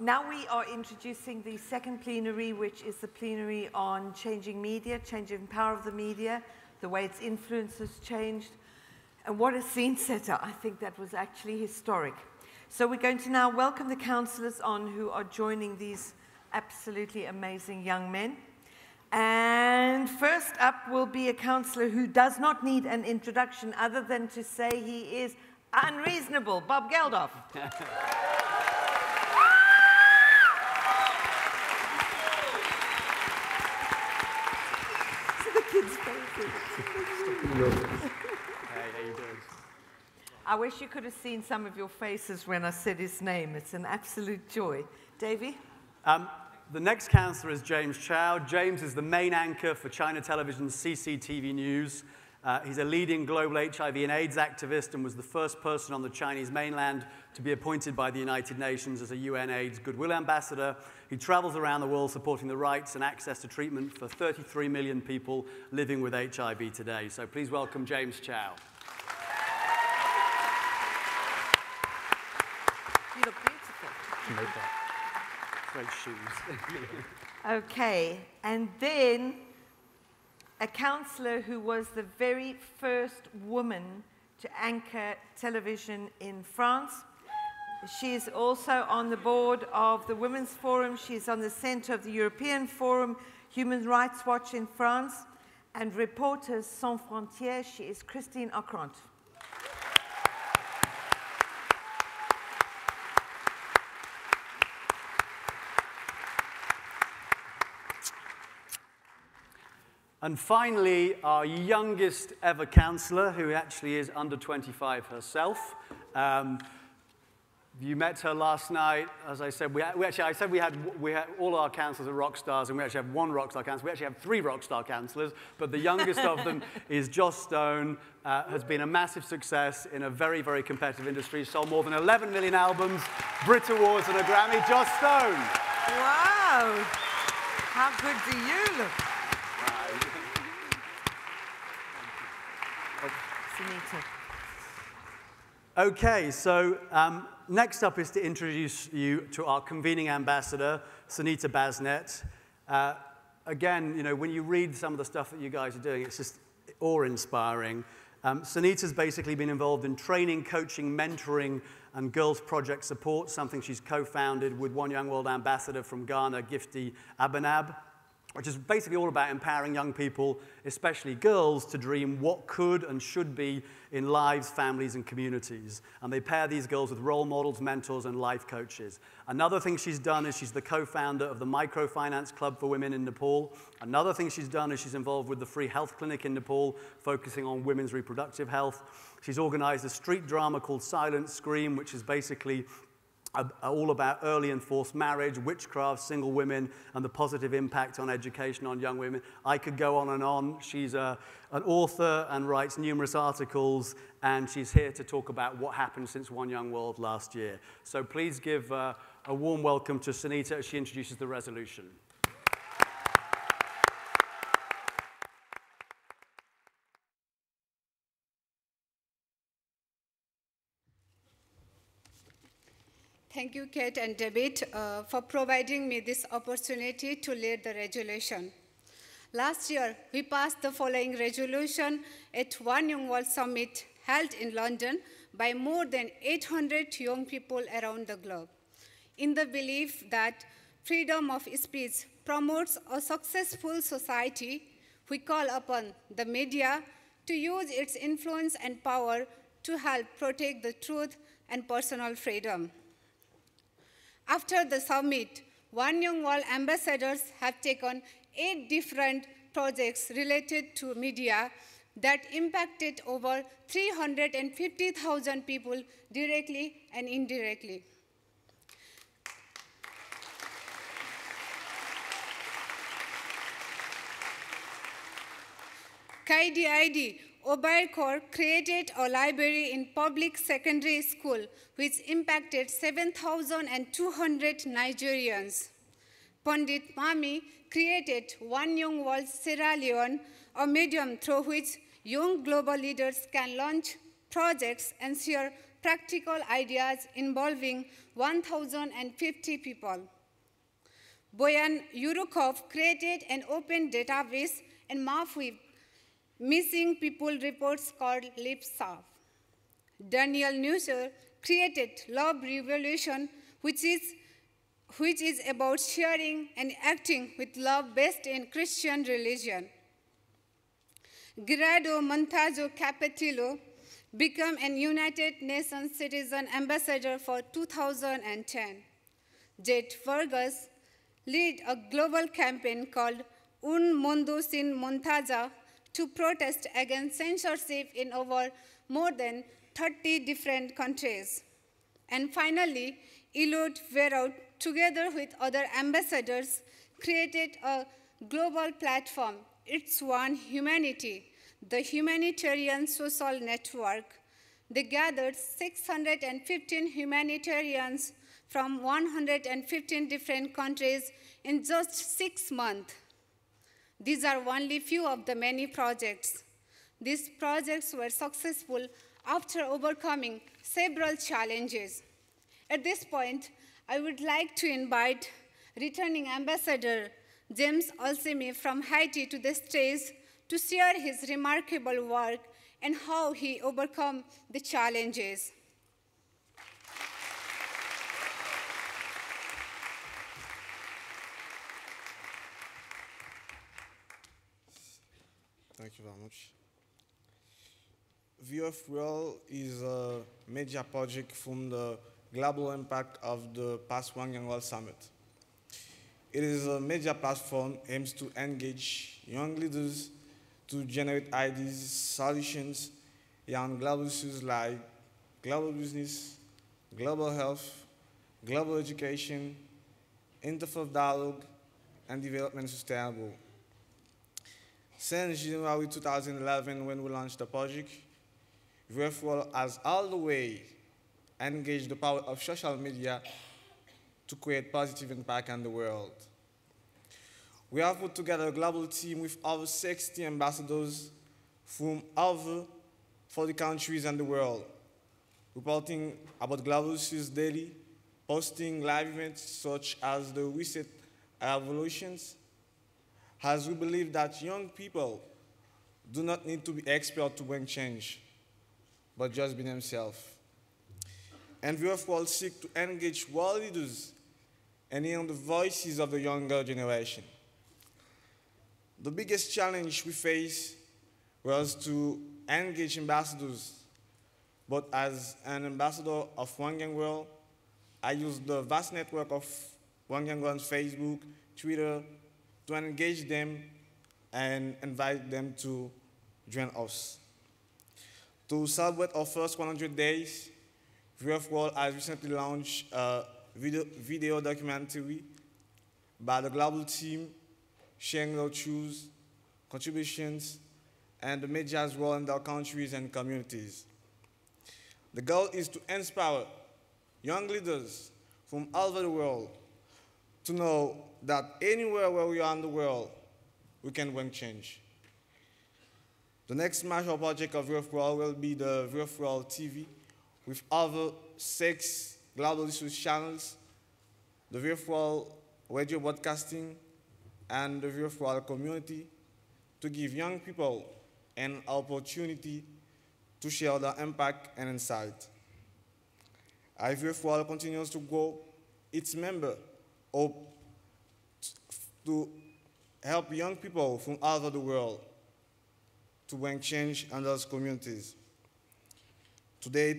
Now we are introducing the second plenary, which is the plenary on changing media, changing power of the media, the way its influence has changed, and what a scene setter. I think that was actually historic. So we're going to now welcome the councillors on who are joining these absolutely amazing young men. And first up will be a councillor who does not need an introduction other than to say he is unreasonable, Bob Geldof. See the kids' faces. Hey, how you doing? I wish you could have seen some of your faces when I said his name. It's an absolute joy. Davey? The next councillor is James Chow. James is the main anchor for China Television's CCTV News. He's a leading global HIV and AIDS activist and was the first person on the Chinese mainland to be appointed by the United Nations as a UN AIDS Goodwill Ambassador. He travels around the world supporting the rights and access to treatment for 33 million people living with HIV today. So please welcome James Chow. You look beautiful. Great shoes. Okay, and then a councillor who was the very first woman to anchor television in France. She is also on the board of the Women's Forum. She's on the centre of the European Forum, Human Rights Watch in France, and Reporters Sans Frontières. She is Christine Ockrent. And finally, our youngest ever councillor, who actually is under 25 herself. You met her last night. As I said, I said we had all our councillors are rock stars, and we actually have one rock star councillor. We actually have 3 rock star councillors, but the youngest of them is Joss Stone. Has been a massive success in a very, very competitive industry. Sold more than 11 million albums, Brit Awards, and a Grammy. Joss Stone. Wow! How good do you look? Sunita. Okay, so next up is to introduce you to our convening ambassador, Sunita Basnet. Again, you know, when you read some of the stuff that you guys are doing, it's just awe-inspiring. Sunita's basically been involved in training, coaching, mentoring, and girls' project support, something she's co-founded with One Young World Ambassador from Ghana, Gifty Abanab, which is basically all about empowering young people, especially girls, to dream what could and should be in lives, families, and communities. And they pair these girls with role models, mentors, and life coaches. Another thing she's done is she's the co-founder of the Microfinance Club for Women in Nepal. Another thing she's done is she's involved with the Free Health Clinic in Nepal, focusing on women's reproductive health. She's organized a street drama called Silent Scream, which is basically all about early and forced marriage, witchcraft, single women, and the positive impact on education on young women. I could go on and on. She's an author and writes numerous articles, and she's here to talk about what happened since One Young World last year. So please give a warm welcome to Sunita as she introduces the resolution. Thank you, Kate and David, for providing me this opportunity to lead the resolution. Last year, we passed the following resolution at One Young World Summit held in London by more than 800 young people around the globe, in the belief that freedom of speech promotes a successful society. We call upon the media to use its influence and power to help protect the truth and personal freedom. After the summit, One Young World ambassadors have taken 8 different projects related to media that impacted over 350,000 people directly and indirectly. KDID Obaikor created a library in public secondary school which impacted 7,200 Nigerians. Pandit Mami created One Young World Sierra Leone, a medium through which young global leaders can launch projects and share practical ideas involving 1,050 people. Boyan Yurukov created an open database and map with missing people reports called LipSAF. Daniel Nusser created Love Revolution, which is about sharing and acting with love based in Christian religion. Grado Montajo Capetillo became an United Nations Citizen Ambassador for 2010. Jet Vargas led a global campaign called Un Mundo Sin Montaja to protest against censorship in over more than 30 different countries. And finally, Ilud Verot, together with other ambassadors, created a global platform, It's One Humanity, the Humanitarian Social Network. They gathered 615 humanitarians from 115 different countries in just 6 months. These are only few of the many projects. These projects were successful after overcoming several challenges. At this point, I would like to invite returning Ambassador James Olsemi from Haiti to the stage to share his remarkable work and how he overcome the challenges. Thank you very much. View of World is a media project from the global impact of the past Wangyang World Summit. It is a media platform aims to engage young leaders to generate ideas, solutions on global issues like global business, global health, global education, interfaith dialogue, and development sustainable. Since January 2011, when we launched the project, VFWorld has all the way engaged the power of social media to create positive impact on the world. We have put together a global team with over 60 ambassadors from over 40 countries in the world, reporting about global issues daily, posting live events such as the recent revolutions, as we believe that young people do not need to be experts to bring change, but just be themselves. And VFWorld seek to engage world leaders and hear the voices of the younger generation. The biggest challenge we faced was to engage ambassadors, but as an ambassador of Wangyang World, I used the vast network of Wangyang World on Facebook, Twitter, to engage them and invite them to join us. To celebrate our first 100 days, VFWorld has recently launched a video documentary by the global team, sharing their truths, contributions, and the media's role in their countries and communities. The goal is to inspire young leaders from all over the world to know that anywhere where we are in the world, we can bring change. The next major project of VFWorld will be the VFWorld TV, with over 6 global issues channels, the VFWorld radio broadcasting, and the VFWorld community, to give young people an opportunity to share their impact and insight. As VFWorld continues to grow, its members hope to help young people from all over the world to bring change in those communities. Today,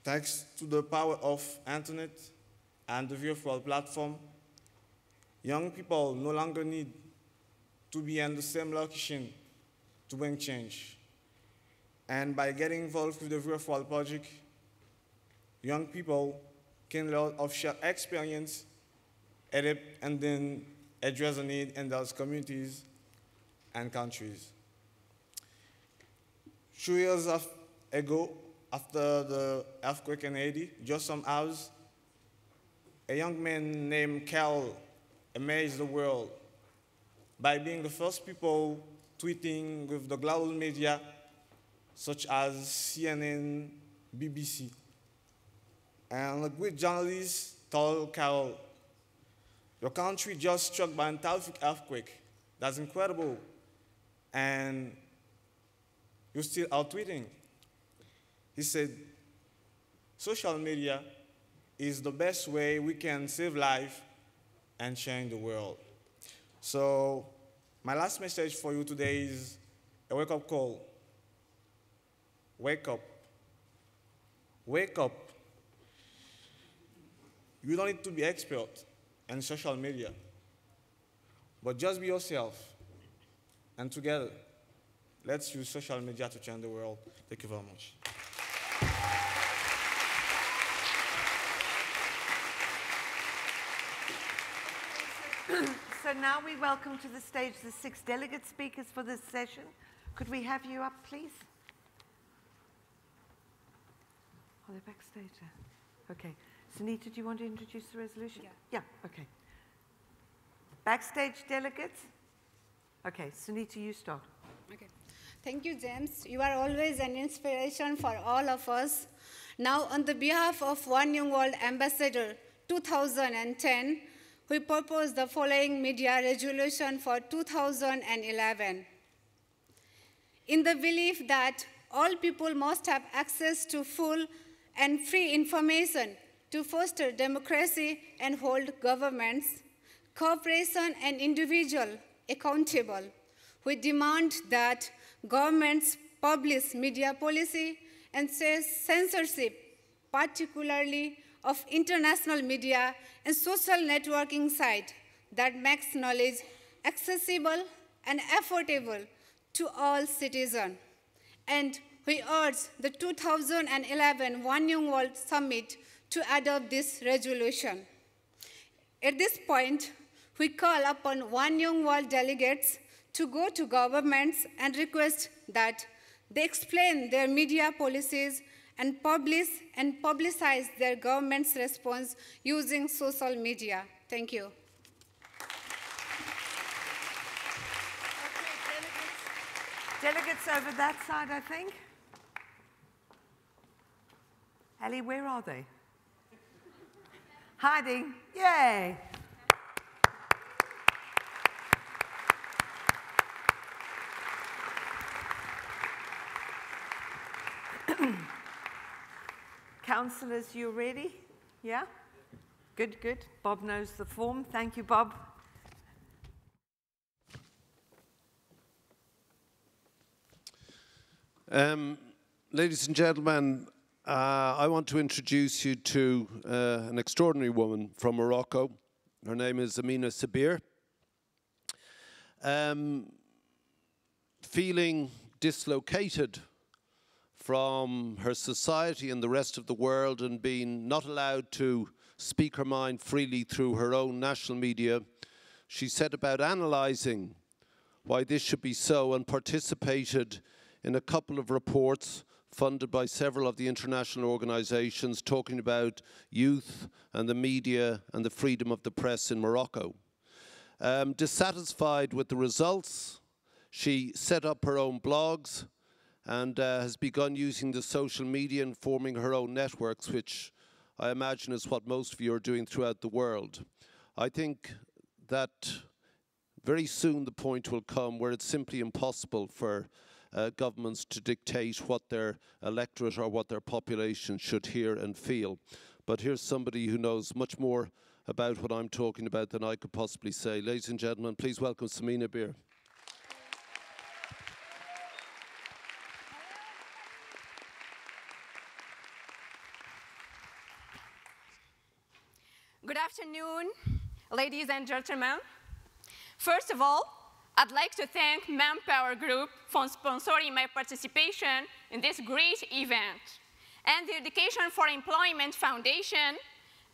thanks to the power of internet and the VFWorld platform, young people no longer need to be in the same location to bring change. And by getting involved with the VFWorld project, young people can learn of shared experience, adapt, and then address the need in those communities and countries. 2 years ago, after the earthquake in Haiti, just some hours, a young man named Carl amazed the world by being the first people tweeting with the global media, such as CNN, BBC. And a great journalist told Carol, your country just struck by a terrific earthquake. That's incredible. And you're still out tweeting. He said, social media is the best way we can save life and change the world. So my last message for you today is a wake-up call. Wake up. Wake up. You don't need to be expert in social media, but just be yourself. And together, let's use social media to change the world. Thank you very much. So now we welcome to the stage the 6 delegate speakers for this session. Could we have you up, please? Oh, they're backstage. Okay. Sunita, do you want to introduce the resolution? Yeah, okay. Backstage delegates? Okay, Sunita, you start. Okay. Thank you, James. You are always an inspiration for all of us. Now, on the behalf of One Young World Ambassador 2010, we propose the following media resolution for 2011. In the belief that all people must have access to full and free information to foster democracy and hold governments, cooperation, and individual accountable, we demand that governments publish media policy and censorship, particularly of international media and social networking sites that makes knowledge accessible and affordable to all citizens. And we urge the 2011 One Young World Summit to adopt this resolution. At this point, we call upon One Young World delegates to go to governments and request that they explain their media policies and publicize their government's response using social media. Thank you. Okay, delegates over that side, I think. Ali, where are they? Hiding. Yay. Councillors, you ready? Yeah? Good, good. Bob knows the form. Thank you, Bob. Ladies and gentlemen, I want to introduce you to an extraordinary woman from Morocco. Her name is Amina Sabir. Feeling dislocated from her society and the rest of the world and being not allowed to speak her mind freely through her own national media, she set about analysing why this should be so and participated in a couple of reports funded by several of the international organisations talking about youth and the media and the freedom of the press in Morocco. Dissatisfied with the results, she set up her own blogs and has begun using the social media and forming her own networks, which I imagine is what most of you are doing throughout the world. I think that very soon the point will come where it's simply impossible for governments to dictate what their electorate or what their population should hear and feel. But here's somebody who knows much more about what I'm talking about than I could possibly say. Ladies and gentlemen, please welcome Amina Sabir. Good afternoon, ladies and gentlemen. First of all, I'd like to thank Manpower Group for sponsoring my participation in this great event, and the Education for Employment Foundation,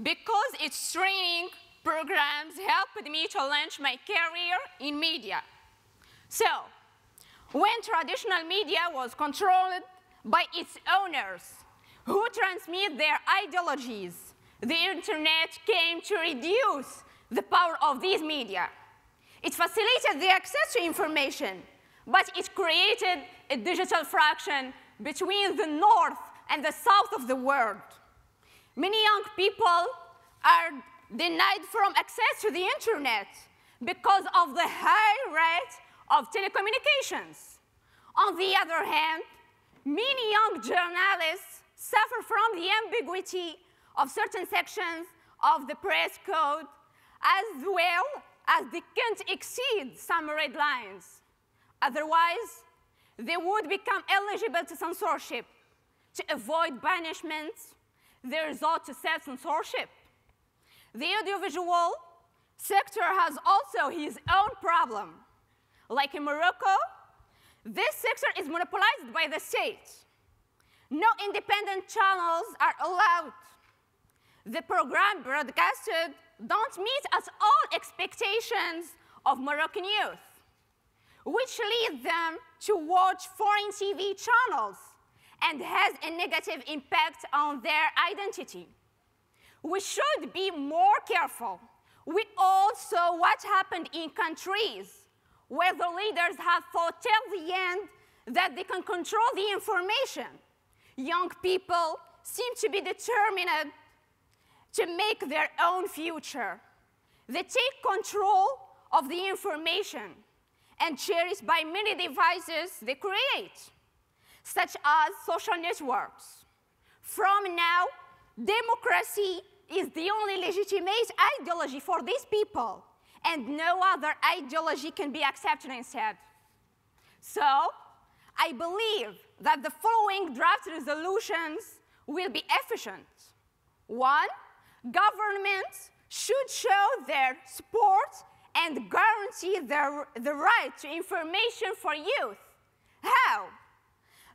because its training programs helped me to launch my career in media. So, when traditional media was controlled by its owners, who transmit their ideologies, the internet came to reduce the power of these media. It facilitated the access to information, but it created a digital fraction between the north and the south of the world. Many young people are denied from access to the internet because of the high rate of telecommunications. On the other hand, many young journalists suffer from the ambiguity of certain sections of the press code, as well as they can't exceed some red lines. Otherwise, they would become eligible to censorship. To avoid banishment, they resort to self-censorship. The audiovisual sector has also his own problem. Like in Morocco, this sector is monopolized by the state. No independent channels are allowed. The program broadcasted don't meet at all expectations of Moroccan youth, which leads them to watch foreign TV channels and has a negative impact on their identity. We should be more careful. We all saw what happened in countries where the leaders have fought till the end that they can control the information. Young people seem to be determined to make their own future. They take control of the information and share it by many devices they create, such as social networks. From now, democracy is the only legitimate ideology for these people, and no other ideology can be accepted instead. So, I believe that the following draft resolutions will be efficient. 1, governments should show their support and guarantee the right to information for youth. How?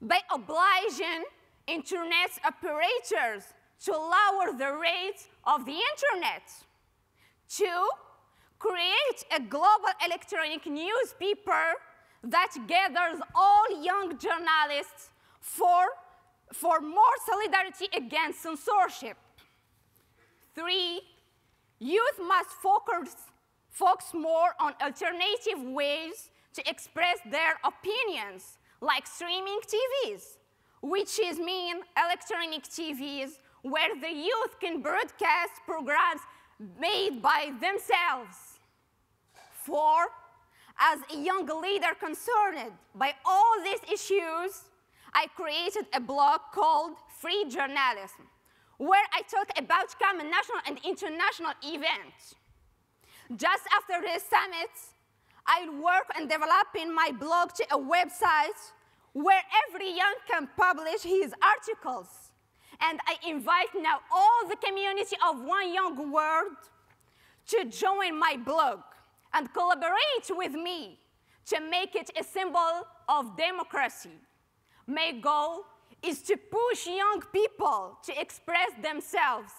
By obliging internet operators to lower the rate of the internet. 2, create a global electronic newspaper that gathers all young journalists for more solidarity against censorship. 3, youth must focus more on alternative ways to express their opinions, like streaming TVs, which mean electronic TVs where the youth can broadcast programs made by themselves. 4, as a young leader concerned by all these issues, I created a blog called Free Journalism, where I talk about common national and international events. Just after this summit, I'll work on developing my blog to a website where every young can publish his articles. And I invite now all the community of One Young World to join my blog and collaborate with me to make it a symbol of democracy. My goal is to push young people to express themselves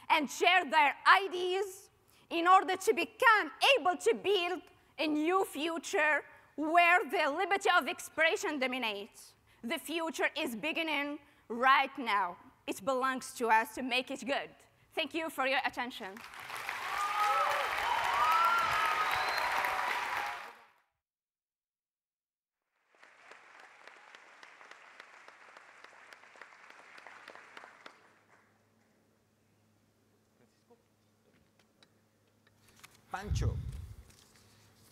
and share their ideas in order to become able to build a new future where the liberty of expression dominates. The future is beginning right now. It belongs to us to make it good. Thank you for your attention. Pancho.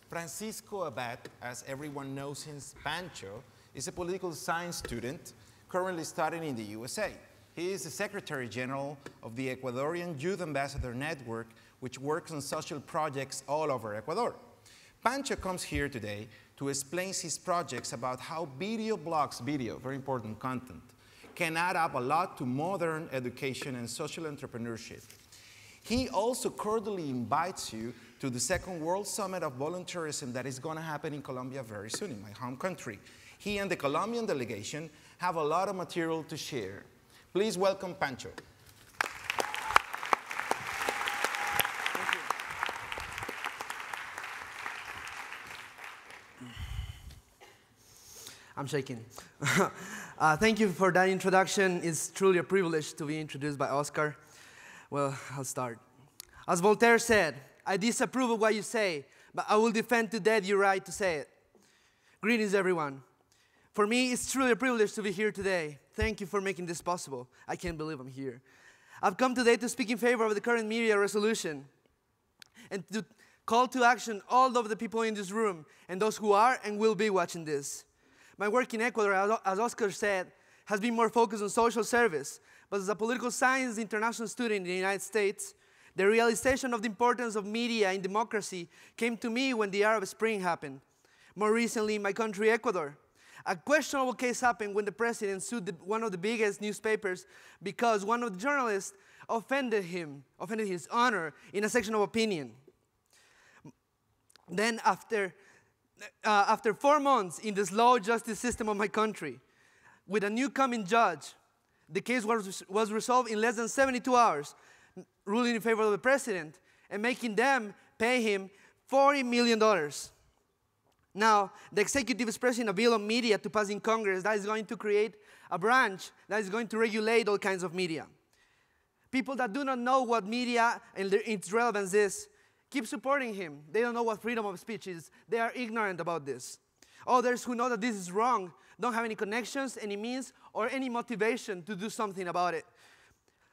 Francisco Abad, as everyone knows him, Pancho, is a political science student currently studying in the USA. He is the Secretary General of the Ecuadorian Youth Ambassador Network, which works on social projects all over Ecuador. Pancho comes here today to explain his projects about how video blogs, very important content, can add up a lot to modern education and social entrepreneurship. He also cordially invites you to the Second World Summit of Volunteerism that is going to happen in Colombia very soon, in my home country. He and the Colombian delegation have a lot of material to share. Please welcome Pancho. I'm shaking. Thank you for that introduction. It's truly a privilege to be introduced by Oscar. Well, I'll start. As Voltaire said, I disapprove of what you say, but I will defend to death your right to say it. Greetings, everyone. For me, it's truly a privilege to be here today. Thank you for making this possible. I can't believe I'm here. I've come today to speak in favor of the current media resolution and to call to action all of the people in this room and those who are and will be watching this. My work in Ecuador, as Oscar said, has been more focused on social service, but as a political science international student in the United States, the realization of the importance of media in democracy came to me when the Arab Spring happened. More recently, in my country, Ecuador, a questionable case happened when the president sued one of the biggest newspapers because one of the journalists offended his honor in a section of opinion. Then after 4 months in the slow justice system of my country, with a new coming judge, the case was resolved in less than 72 hours, ruling in favor of the president and making them pay him $40 million. Now, the executive is pressing a bill on media to pass in Congress that is going to create a branch that is going to regulate all kinds of media. People that do not know what media and its relevance is keep supporting him. They don't know what freedom of speech is. They are ignorant about this. Others who know that this is wrong don't have any connections, any means, or any motivation to do something about it.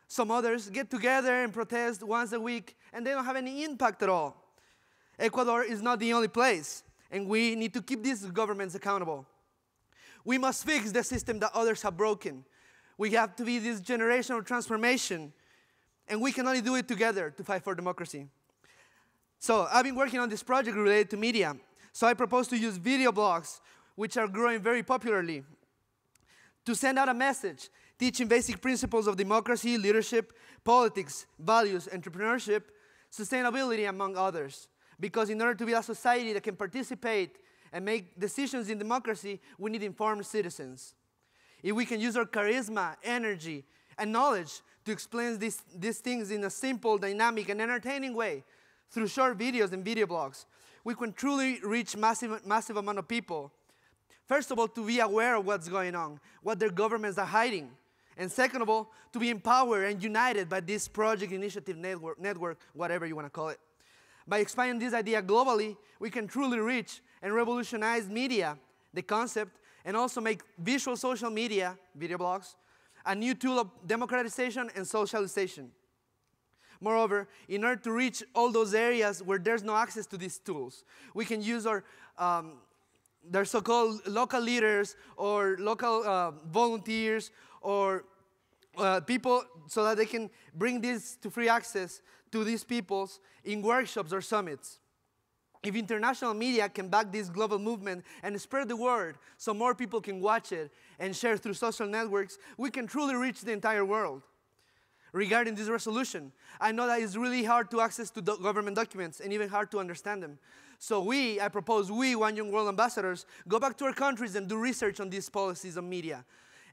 Some others get together and protest once a week, and they don't have any impact at all. Ecuador is not the only place, and we need to keep these governments accountable. We must fix the system that others have broken. We have to be this generational transformation, and we can only do it together to fight for democracy. So I've been working on this project related to media. So I propose to use video blogs, which are growing very popularly, to send out a message teaching basic principles of democracy, leadership, politics, values, entrepreneurship, sustainability, among others. Because in order to be a society that can participate and make decisions in democracy, we need informed citizens. If we can use our charisma, energy, and knowledge to explain these things in a simple, dynamic, and entertaining way through short videos and video blogs, we can truly reach massive amount of people. First of all, to be aware of what's going on, what their governments are hiding. And second of all, to be empowered and united by this project, initiative, network, whatever you want to call it. By expanding this idea globally, we can truly reach and revolutionize media, the concept, and also make visual social media, video blogs, a new tool of democratization and socialization. Moreover, in order to reach all those areas where there's no access to these tools, we can use their so-called local leaders or local volunteers or people so that they can bring this to free access to these peoples in workshops or summits. If international media can back this global movement and spread the word so more people can watch it and share through social networks, we can truly reach the entire world. Regarding this resolution, I know that it's really hard to access to government documents and even hard to understand them. So I propose we, One Young World Ambassadors, go back to our countries and do research on these policies on media.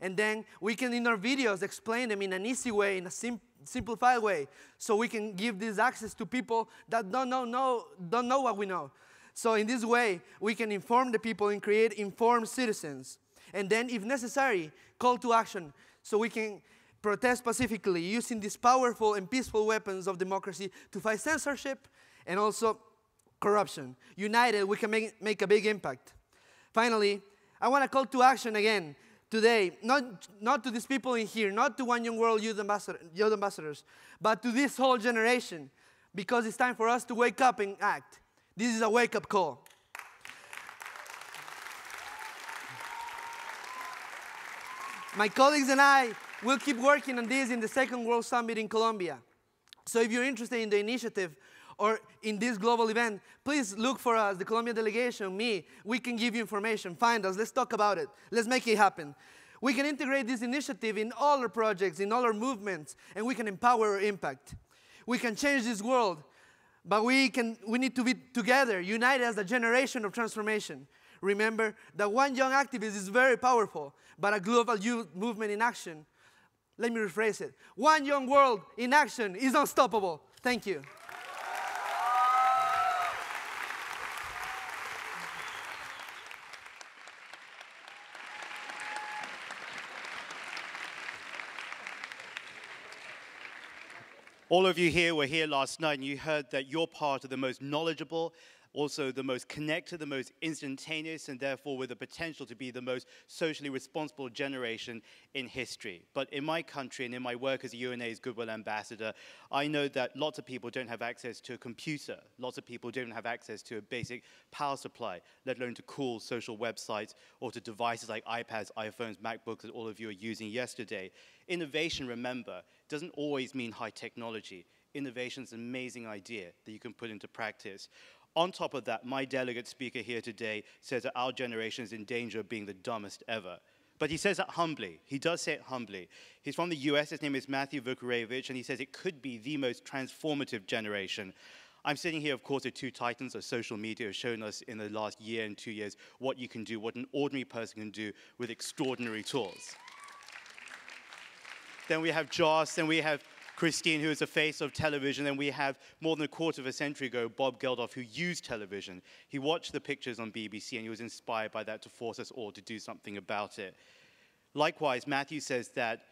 And then we can, in our videos, explain them in an easy way, in a simplified way, so we can give this access to people that don't know what we know. So in this way, we can inform the people and create informed citizens. And then, if necessary, call to action, so we can protest pacifically using these powerful and peaceful weapons of democracy to fight censorship and also corruption. United, we can make a big impact. Finally, I want to call to action again today, not to these people in here, not to One Young World Youth Ambassadors, but to this whole generation, because it's time for us to wake up and act. This is a wake-up call. My colleagues and I will keep working on this in the Second World Summit in Colombia. So if you're interested in the initiative or in this global event, please look for us, the Colombian delegation, me. We can give you information. Find us. Let's talk about it. Let's make it happen. We can integrate this initiative in all our projects, in all our movements, and we can empower our impact. We can change this world, but we need to be together, united as a generation of transformation. Remember that one young activist is very powerful, but a global youth movement in action, let me rephrase it. One young world in action is unstoppable. Thank you. All of you here were here last night and you heard that you're part of the most knowledgeable, also the most connected, the most instantaneous, and therefore with the potential to be the most socially responsible generation in history. But in my country and in my work as a UNA's Goodwill Ambassador, I know that lots of people don't have access to a computer. Lots of people don't have access to a basic power supply, let alone to cool social websites or to devices like iPads, iPhones, MacBooks that all of you are using yesterday. Innovation, remember, doesn't always mean high technology. Innovation is an amazing idea that you can put into practice. On top of that, my delegate speaker here today says that our generation is in danger of being the dumbest ever. But he says that humbly. He does say it humbly. He's from the US. His name is Matthew Vucurevich, and he says it could be the most transformative generation. I'm sitting here, of course, with two titans of social media who have shown us in the last year and 2 years what you can do, what an ordinary person can do with extraordinary tools. Then we have Joss, then we have Christine, who is the face of television, and we have, more than a quarter of a century ago, Bob Geldof, who used television. He watched the pictures on BBC, and he was inspired by that to force us all to do something about it. Likewise, Matthew says that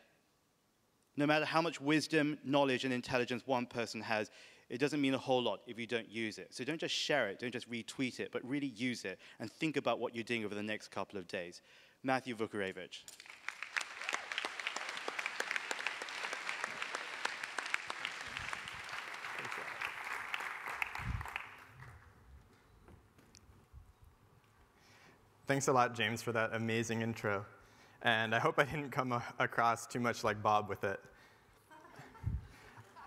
no matter how much wisdom, knowledge, and intelligence one person has, it doesn't mean a whole lot if you don't use it. So don't just share it, don't just retweet it, but really use it, and think about what you're doing over the next couple of days. Matthew Vucurevich. Thanks a lot, James, for that amazing intro. And I hope I didn't come across too much like Bob with it.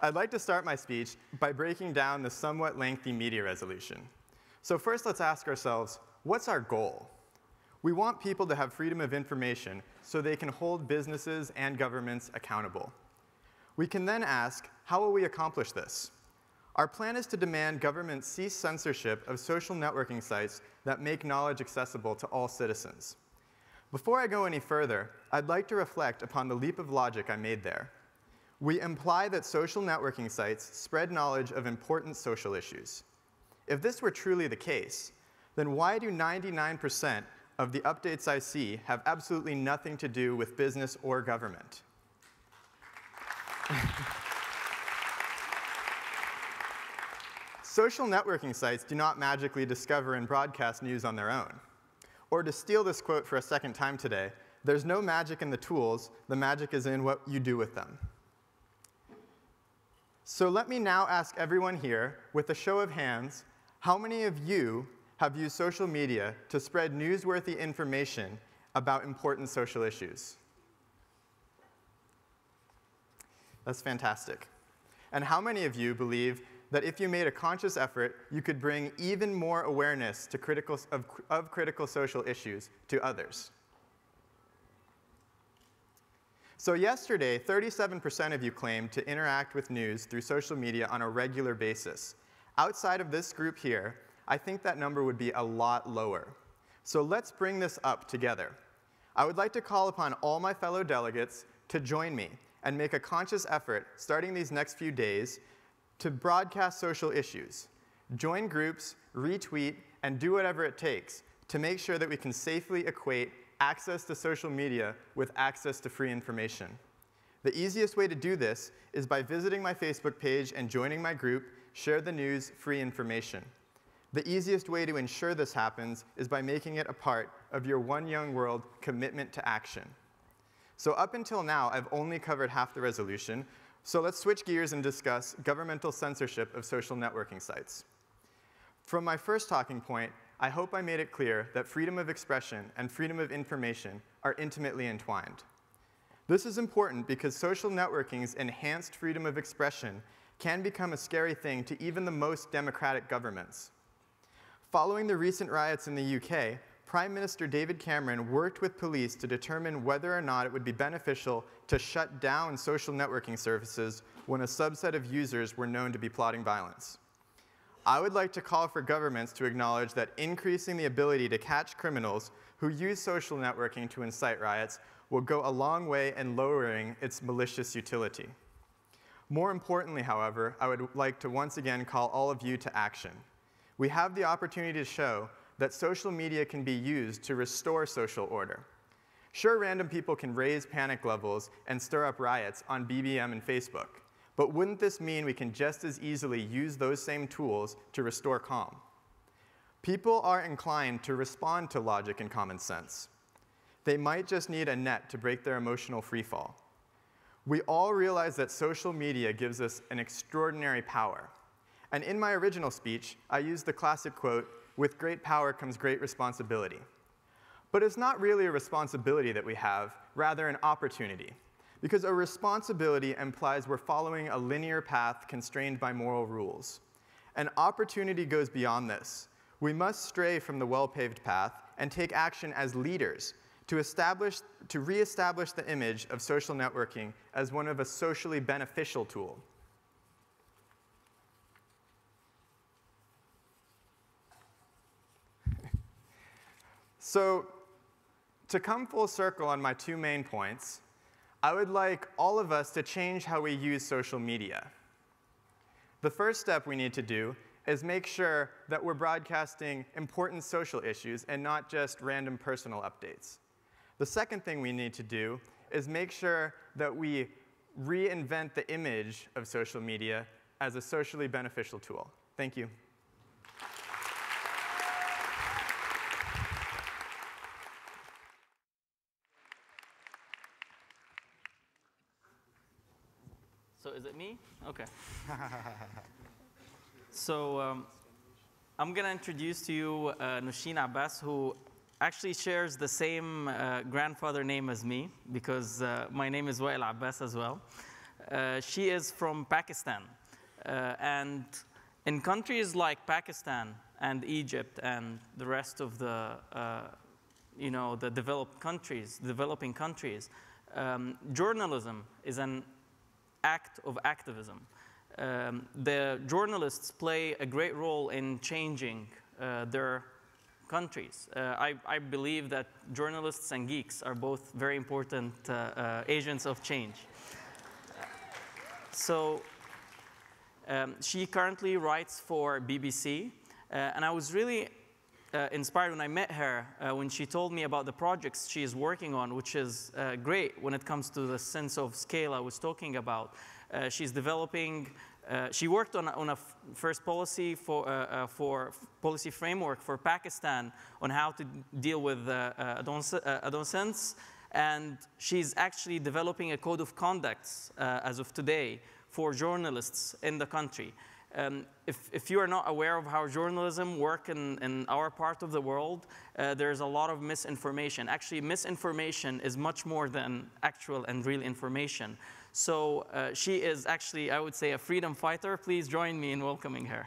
I'd like to start my speech by breaking down the somewhat lengthy media resolution. So first, let's ask ourselves, what's our goal? We want people to have freedom of information so they can hold businesses and governments accountable. We can then ask, how will we accomplish this? Our plan is to demand governments cease censorship of social networking sites that make knowledge accessible to all citizens. Before I go any further, I'd like to reflect upon the leap of logic I made there. We imply that social networking sites spread knowledge of important social issues. If this were truly the case, then why do 99% of the updates I see have absolutely nothing to do with business or government? Social networking sites do not magically discover and broadcast news on their own. Or to steal this quote for a second time today, there's no magic in the tools, the magic is in what you do with them. So let me now ask everyone here, with a show of hands, how many of you have used social media to spread newsworthy information about important social issues? That's fantastic. And how many of you believe that if you made a conscious effort, you could bring even more awareness to critical social issues to others? So yesterday, 37% of you claimed to interact with news through social media on a regular basis. Outside of this group here, I think that number would be a lot lower. So let's bring this up together. I would like to call upon all my fellow delegates to join me and make a conscious effort, starting these next few days, to broadcast social issues. Join groups, retweet, and do whatever it takes to make sure that we can safely equate access to social media with access to free information. The easiest way to do this is by visiting my Facebook page and joining my group, Share the News, Free Information. The easiest way to ensure this happens is by making it a part of your One Young World commitment to action. So up until now, I've only covered half the resolution, so let's switch gears and discuss governmental censorship of social networking sites. From my first talking point, I hope I made it clear that freedom of expression and freedom of information are intimately entwined. This is important because social networking's enhanced freedom of expression can become a scary thing to even the most democratic governments. Following the recent riots in the UK, Prime Minister David Cameron worked with police to determine whether or not it would be beneficial to shut down social networking services when a subset of users were known to be plotting violence. I would like to call for governments to acknowledge that increasing the ability to catch criminals who use social networking to incite riots will go a long way in lowering its malicious utility. More importantly, however, I would like to once again call all of you to action. We have the opportunity to show that social media can be used to restore social order. Sure, random people can raise panic levels and stir up riots on BBM and Facebook, but wouldn't this mean we can just as easily use those same tools to restore calm? People are inclined to respond to logic and common sense. They might just need a net to break their emotional freefall. We all realize that social media gives us an extraordinary power. And in my original speech, I used the classic quote, "With great power comes great responsibility." But it's not really a responsibility that we have, rather an opportunity. Because a responsibility implies we're following a linear path constrained by moral rules. An opportunity goes beyond this. We must stray from the well-paved path and take action as leaders to reestablish the image of social networking as one of a socially beneficial tool. So, to come full circle on my two main points, I would like all of us to change how we use social media. The first step we need to do is make sure that we're broadcasting important social issues and not just random personal updates. The second thing we need to do is make sure that we reinvent the image of social media as a socially beneficial tool. Thank you. So is it me? OK. So I'm going to introduce to you Nosheen Abbas, who actually shares the same grandfather name as me, because my name is Wael Abbas as well. She is from Pakistan. And in countries like Pakistan and Egypt and the rest of the, the developing countries, journalism is an act of activism. The journalists play a great role in changing their countries. I believe that journalists and geeks are both very important agents of change. So she currently writes for BBC, and I was really inspired when I met her, when she told me about the projects she is working on, which is great when it comes to the sense of scale I was talking about. She's developing, she worked on a first policy for policy framework for Pakistan on how to deal with adolescents, and she's actually developing a code of conduct as of today for journalists in the country. If you are not aware of how journalism works in our part of the world, there's a lot of misinformation. Actually, misinformation is much more than actual and real information. So she is actually, I would say, a freedom fighter. Please join me in welcoming her.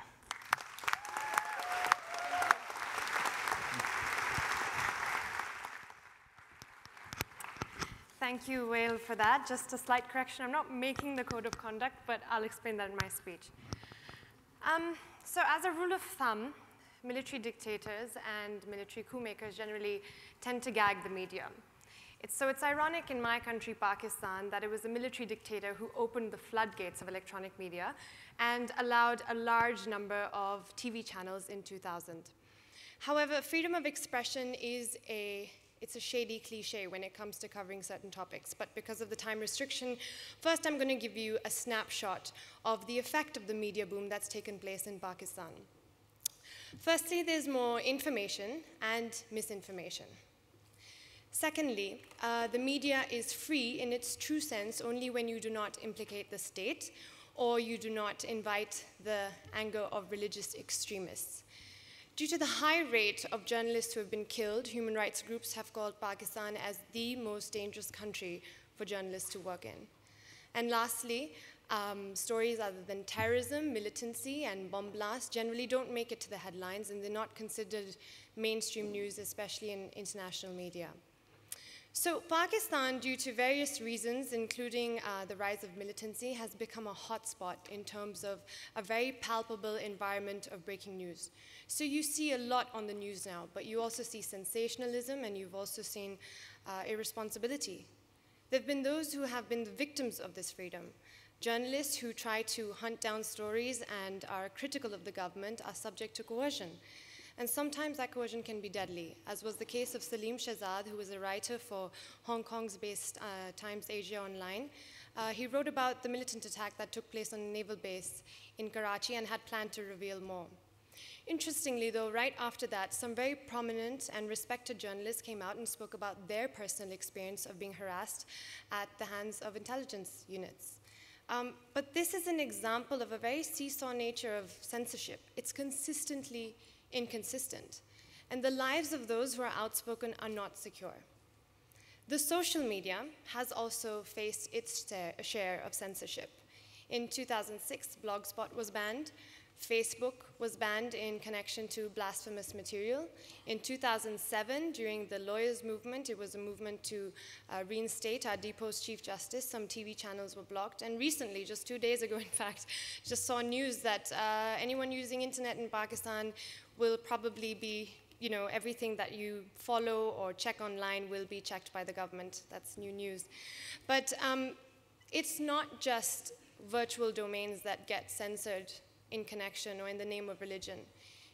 Thank you, Wael, for that. Just a slight correction. I'm not making the code of conduct, but I'll explain that in my speech. So as a rule of thumb, military dictators and military coup makers generally tend to gag the media. So it's ironic in my country, Pakistan, that it was a military dictator who opened the floodgates of electronic media and allowed a large number of TV channels in 2000. However, freedom of expression is it's a shady cliche when it comes to covering certain topics. But because of the time restriction, first I'm going to give you a snapshot of the effect of the media boom that's taken place in Pakistan. Firstly, there's more information and misinformation. Secondly, the media is free in its true sense only when you do not implicate the state or you do not invite the anger of religious extremists. Due to the high rate of journalists who have been killed, human rights groups have called Pakistan as the most dangerous country for journalists to work in. And lastly, stories other than terrorism, militancy, and bomb blasts generally don't make it to the headlines, and they're not considered mainstream news, especially in international media. So Pakistan, due to various reasons, including the rise of militancy, has become a hotspot in terms of a very palpable environment of breaking news. So you see a lot on the news now, but you also see sensationalism, and you've also seen irresponsibility. There have been those who have been the victims of this freedom. Journalists who try to hunt down stories and are critical of the government are subject to coercion. And sometimes that coercion can be deadly, as was the case of Salim Shahzad, who was a writer for Hong Kong's based Times Asia Online. He wrote about the militant attack that took place on a naval base in Karachi and had planned to reveal more. Interestingly, though, right after that, some very prominent and respected journalists came out and spoke about their personal experience of being harassed at the hands of intelligence units. But this is an example of a very seesaw nature of censorship. It's consistently inconsistent. And the lives of those who are outspoken are not secure. The social media has also faced its share of censorship. In 2006, Blogspot was banned. Facebook was banned in connection to blasphemous material. In 2007, during the lawyers' movement, it was a movement to reinstate our deposed Chief Justice. Some TV channels were blocked. And recently, just 2 days ago, in fact, just saw news that anyone using internet in Pakistan will probably be, everything that you follow or check online will be checked by the government. That's new news. But it's not just virtual domains that get censored in connection or in the name of religion.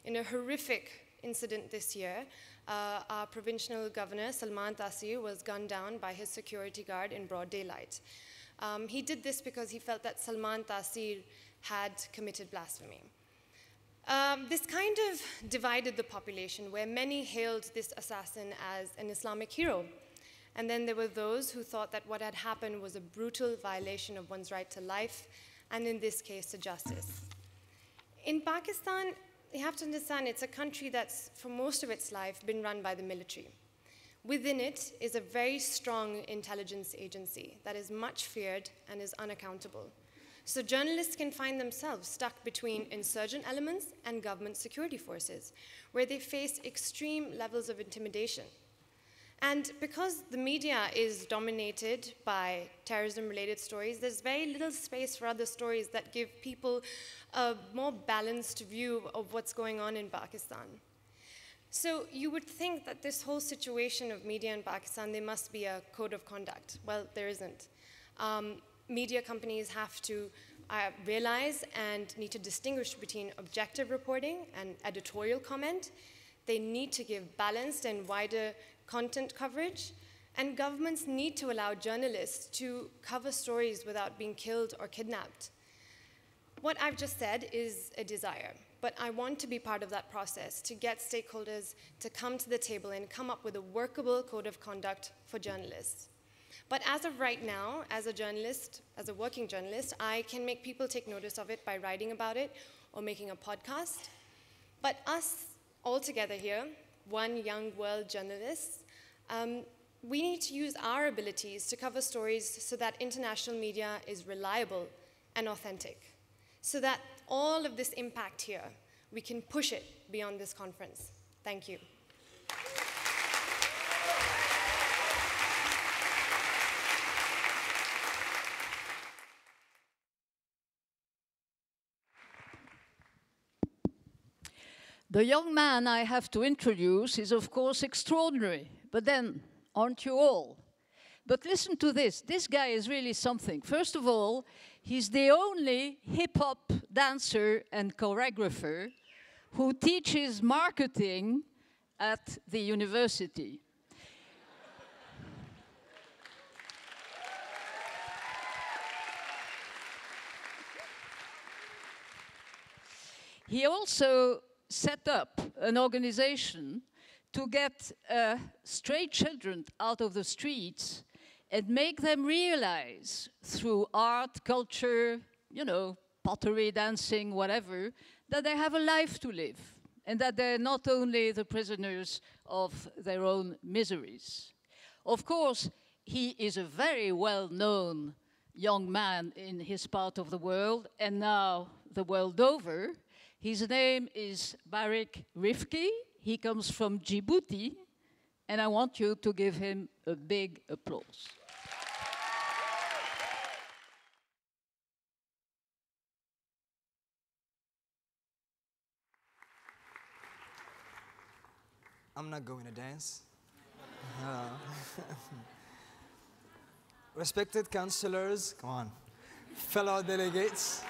In a horrific incident this year, our provincial governor, Salman Taseer, was gunned down by his security guard in broad daylight. He did this because he felt that Salman Taseer had committed blasphemy. This kind of divided the population, where many hailed this assassin as an Islamic hero. And then there were those who thought that what had happened was a brutal violation of one's right to life, and in this case, to justice. In Pakistan, you have to understand it's a country that's, for most of its life, been run by the military. Within it is a very strong intelligence agency that is much feared and is unaccountable. So journalists can find themselves stuck between insurgent elements and government security forces, where they face extreme levels of intimidation. And because the media is dominated by terrorism-related stories, there's very little space for other stories that give people a more balanced view of what's going on in Pakistan. So you would think that this whole situation of media in Pakistan, there must be a code of conduct. Well, there isn't. Media companies have to realize and need to distinguish between objective reporting and editorial comment. They need to give balanced and wider content coverage, and governments need to allow journalists to cover stories without being killed or kidnapped. What I've just said is a desire, but I want to be part of that process to get stakeholders to come to the table and come up with a workable code of conduct for journalists. But as of right now, as a journalist, as a working journalist, I can make people take notice of it by writing about it or making a podcast. But us all together here, one young world journalists, we need to use our abilities to cover stories so that international media is reliable and authentic, so that all of this impact here, we can push it beyond this conference. Thank you. The young man I have to introduce is, of course, extraordinary, but then, aren't you all? But listen to this. This guy is really something. First of all, he's the only hip-hop dancer and choreographer who teaches marketing at the university. He also set up an organization to get stray children out of the streets and make them realize through art, culture, pottery, dancing, whatever, that they have a life to live and that they're not only the prisoners of their own miseries. Of course, he is a very well-known young man in his part of the world and now the world over. His name is Bariq Rifki. He comes from Djibouti, and I want you to give him a big applause. I'm not going to dance. Respected councillors, come on, fellow delegates.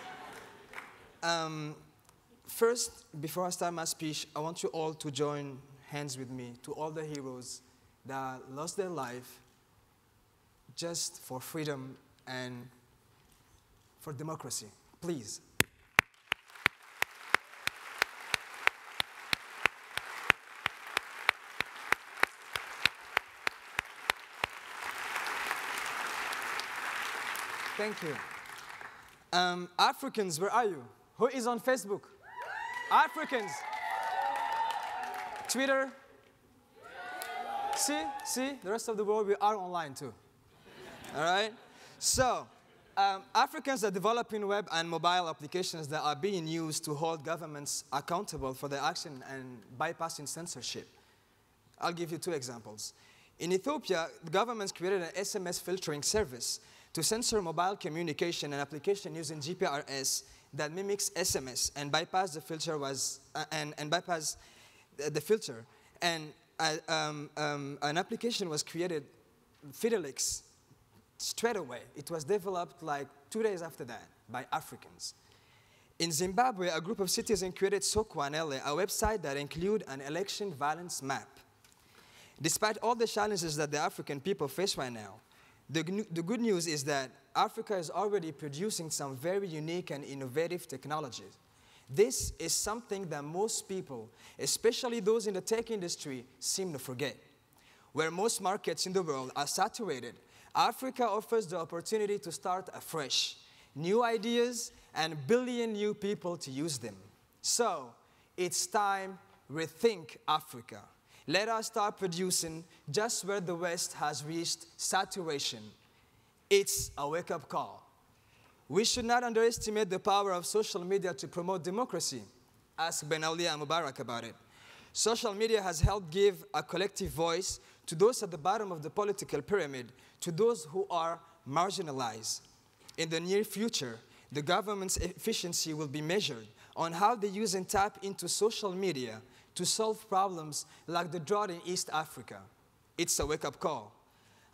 First, before I start my speech, I want you all to join hands with me to all the heroes that lost their life just for freedom and for democracy. Please. Thank you. Africans, where are you? Who is on Facebook? Africans. Twitter. See, the rest of the world, we are online too. All right? So, Africans are developing web and mobile applications that are being used to hold governments accountable for their action and bypassing censorship. I'll give you 2 examples. In Ethiopia, the government's created an SMS filtering service to censor mobile communication and application using GPRS that mimics SMS and bypass the filter And an application was created, Fidelix, straight away. It was developed like 2 days after that by Africans. In Zimbabwe, a group of citizens created Sokwanele, a website that includes an election violence map. Despite all the challenges that the African people face right now, the good news is that Africa is already producing some very unique and innovative technologies. This is something that most people, especially those in the tech industry, seem to forget. Where most markets in the world are saturated, Africa offers the opportunity to start afresh, new ideas, and a billion new people to use them. So, it's time to rethink Africa. Let us start producing just where the West has reached saturation. It's a wake-up call. We should not underestimate the power of social media to promote democracy. Ask Ben Ali and Mubarak about it. Social media has helped give a collective voice to those at the bottom of the political pyramid, to those who are marginalized. In the near future, the government's efficiency will be measured on how they use and tap into social media to solve problems like the drought in East Africa. It's a wake-up call.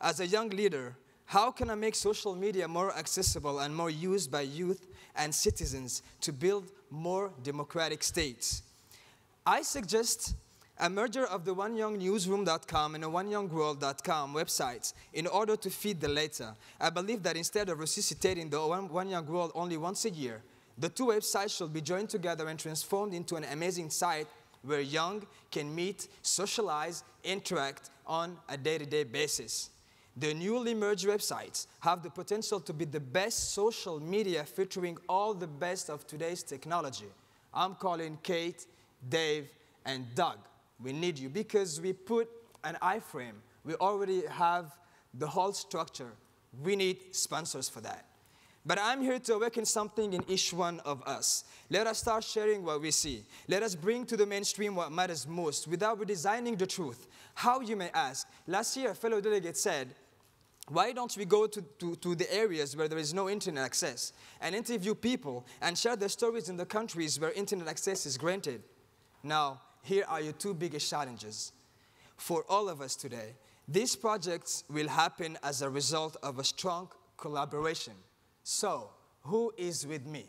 As a young leader, how can I make social media more accessible and more used by youth and citizens to build more democratic states? I suggest a merger of the oneyoungnewsroom.com and the oneyoungworld.com websites in order to feed the latter. I believe that instead of resuscitating the One Young World only once a year, the 2 websites should be joined together and transformed into an amazing site where young can meet, socialize, interact on a day-to-day basis. The newly merged websites have the potential to be the best social media featuring all the best of today's technology. I'm calling Kate, Dave, and Doug. We need you because we put an iframe. We already have the whole structure. We need sponsors for that. But I'm here to awaken something in each one of us. Let us start sharing what we see. Let us bring to the mainstream what matters most without redesigning the truth. How, you may ask? Last year, a fellow delegate said, why don't we go to the areas where there is no internet access and interview people and share their stories in the countries where internet access is granted? Now, here are your 2 biggest challenges. For all of us today, these projects will happen as a result of a strong collaboration. So, who is with me?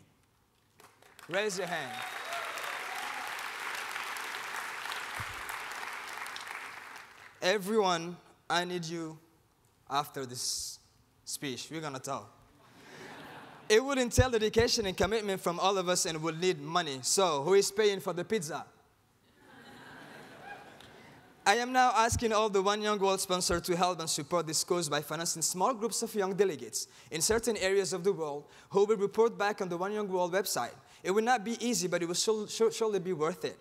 Raise your hand. Everyone, I need you after this speech. We're going to talk. It would entail dedication and commitment from all of us and would need money. So, who is paying for the pizza? I am now asking all the One Young World sponsors to help and support this cause by financing small groups of young delegates in certain areas of the world who will report back on the One Young World website. It will not be easy, but it will surely be worth it.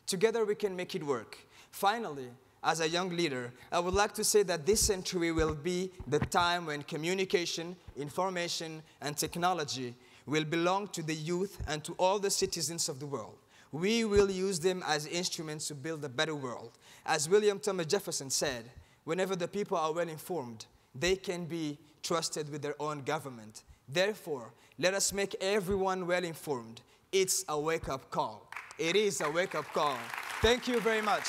Together we can make it work. Finally, as a young leader, I would like to say that this century will be the time when communication, information, and technology will belong to the youth and to all the citizens of the world. We will use them as instruments to build a better world. As William Thomas Jefferson said, whenever the people are well informed, they can be trusted with their own government. Therefore, let us make everyone well informed. It's a wake-up call. It is a wake-up call. Thank you very much.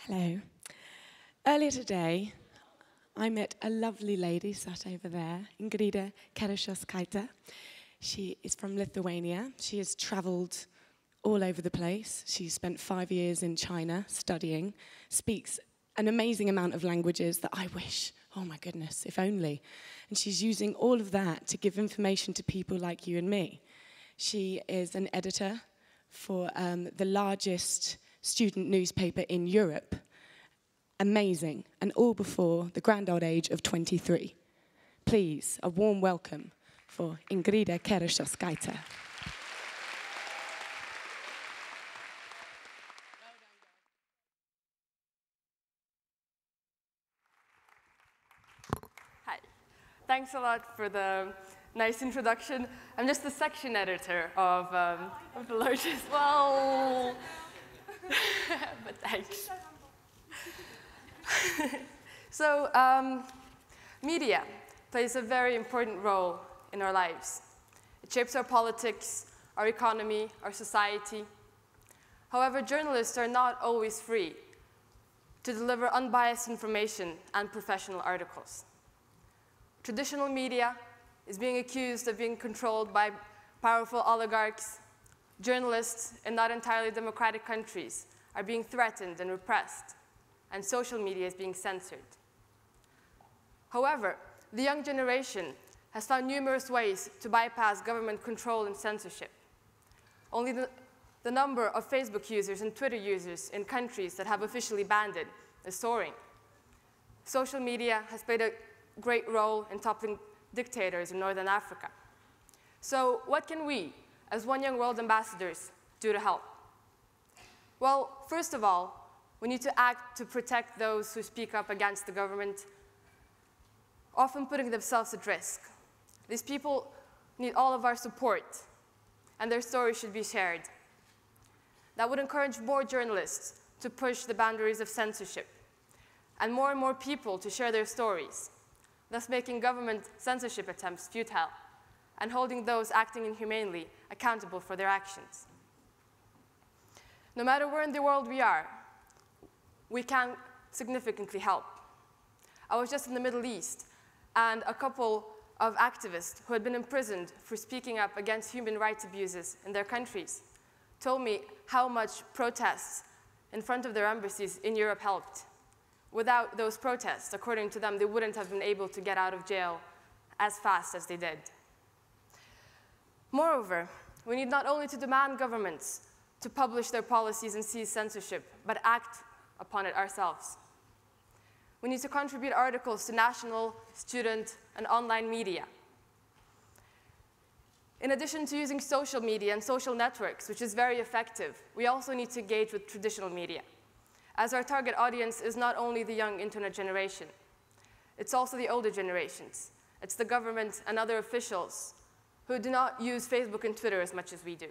Hello. Earlier today, I met a lovely lady sat over there, Ingrida Kerusauskaite. She is from Lithuania. She has traveled all over the place. She spent 5 years in China studying, speaks an amazing amount of languages that I wish, oh my goodness, if only. And she's using all of that to give information to people like you and me. She is an editor for the largest student newspaper in Europe. Amazing, and all before the grand old age of 23. Please, a warm welcome for Ingrida Kerusauskaite. Hi. Thanks a lot for the nice introduction. I'm just the section editor of the largest. Well, but thanks. So, media plays a very important role in our lives. It shapes our politics, our economy, our society. However, journalists are not always free to deliver unbiased information and professional articles. Traditional media is being accused of being controlled by powerful oligarchs. Journalists in not entirely democratic countries are being threatened and repressed, and social media is being censored. However, the young generation has found numerous ways to bypass government control and censorship. Only the number of Facebook users and Twitter users in countries that have officially banned it is soaring. Social media has played a great role in toppling dictators in Northern Africa. So what can we, as One Young World ambassadors, do to help? Well, first of all, we need to act to protect those who speak up against the government, often putting themselves at risk. These people need all of our support, and their stories should be shared. That would encourage more journalists to push the boundaries of censorship, and more people to share their stories, thus making government censorship attempts futile, and holding those acting inhumanely accountable for their actions. No matter where in the world we are, we can significantly help. I was just in the Middle East, and a couple of activists who had been imprisoned for speaking up against human rights abuses in their countries told me how much protests in front of their embassies in Europe helped. Without those protests, according to them, they wouldn't have been able to get out of jail as fast as they did. Moreover, we need not only to demand governments to publish their policies and cease censorship, but act upon it ourselves. We need to contribute articles to national, student, and online media. In addition to using social media and social networks, which is very effective, we also need to engage with traditional media, as our target audience is not only the young internet generation, it's also the older generations. It's the government and other officials who do not use Facebook and Twitter as much as we do.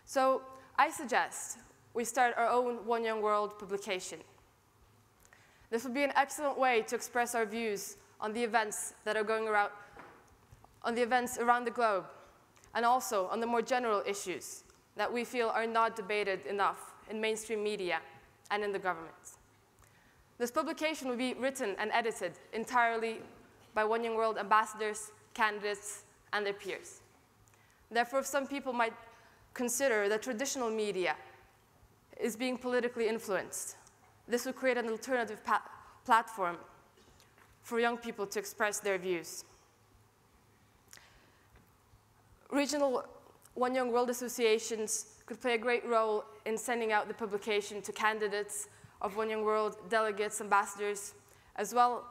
So I suggest we start our own One Young World publication. This would be an excellent way to express our views on the events that are going around, on the events around the globe, and also on the more general issues that we feel are not debated enough in mainstream media and in the government. This publication will be written and edited entirely by One Young World ambassadors, candidates, and their peers. Therefore, some people might consider that traditional media is being politically influenced. This would create an alternative platform for young people to express their views. Regional One Young World associations could play a great role in sending out the publication to candidates of One Young World, delegates, ambassadors, as well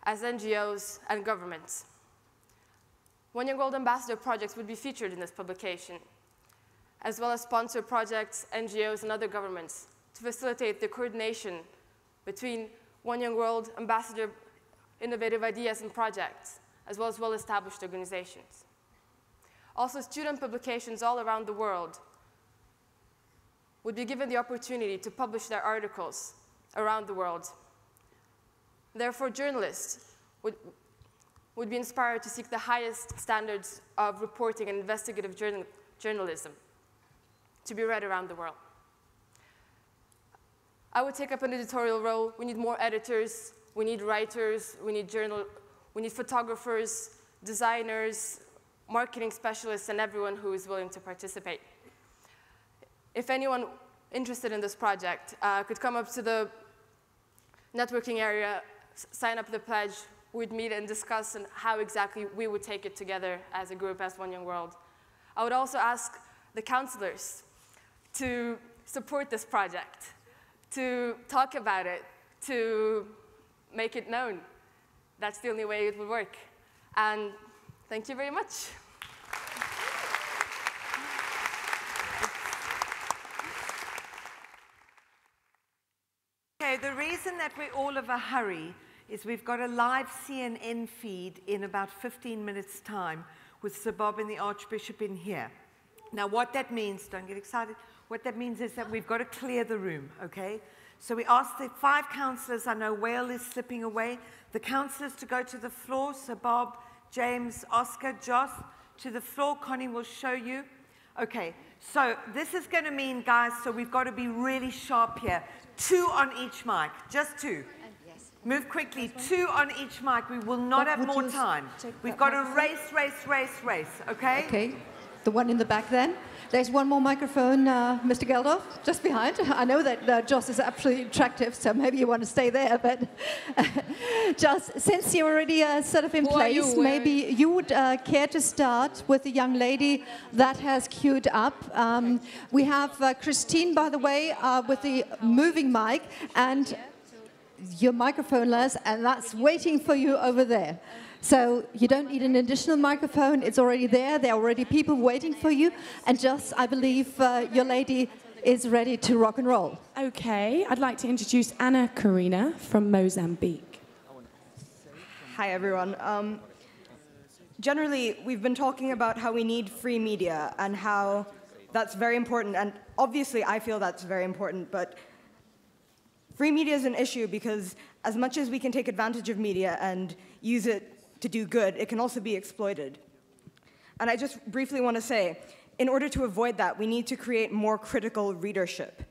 as NGOs and governments. One Young World ambassador projects would be featured in this publication, as well as sponsor projects, NGOs, and other governments to facilitate the coordination between One Young World, ambassador, innovative ideas and projects, as well as well-established organizations. Also, student publications all around the world would be given the opportunity to publish their articles around the world. Therefore, journalists would be inspired to seek the highest standards of reporting and investigative journalism to be read around the world. I would take up an editorial role. We need more editors, we need writers, we need photographers, designers, marketing specialists, and everyone who is willing to participate. If anyone interested in this project could come up to the networking area, sign up the pledge, we'd meet and discuss on how exactly we would take it together as a group, as One Young World. I would also ask the counselors to support this project, to talk about it, to make it known. That's the only way it will work. And thank you very much. Okay, the reason that we're all of a hurry is we've got a live CNN feed in about 15 minutes' time with Sir Bob and the Archbishop in here. Now, what that means, don't get excited, what that means is that we've got to clear the room, okay? So we asked the 5 councillors, I know Whale is slipping away, the councillors to go to the floor, Sir Bob, James, Oscar, Joss, to the floor. Connie will show you. Okay, so this is going to mean, guys, so we've got to be really sharp here. 2 on each mic, just 2. Move quickly, 2 on each mic. We will not have more time. We've got to race, okay? Okay, the one in the back then. There's one more microphone, Mr. Geldof, just behind. I know that Joss is absolutely attractive, so maybe you want to stay there, but Joss, since you're already sort of in place, maybe you would care to start with the young lady that has queued up. We have Christine, by the way, with the moving mic, and your microphone, Les, and that's waiting for you over there. So you don't need an additional microphone. It's already there. There are already people waiting for you. And just, I believe, your lady is ready to rock and roll. Okay, I'd like to introduce Anna Karina from Mozambique. Hi, everyone. Generally, we've been talking about how we need free media and how that's very important. And obviously, I feel that's very important. But free media is an issue because as much as we can take advantage of media and use it to do good, it can also be exploited. And I just briefly want to say, in order to avoid that, we need to create more critical readership.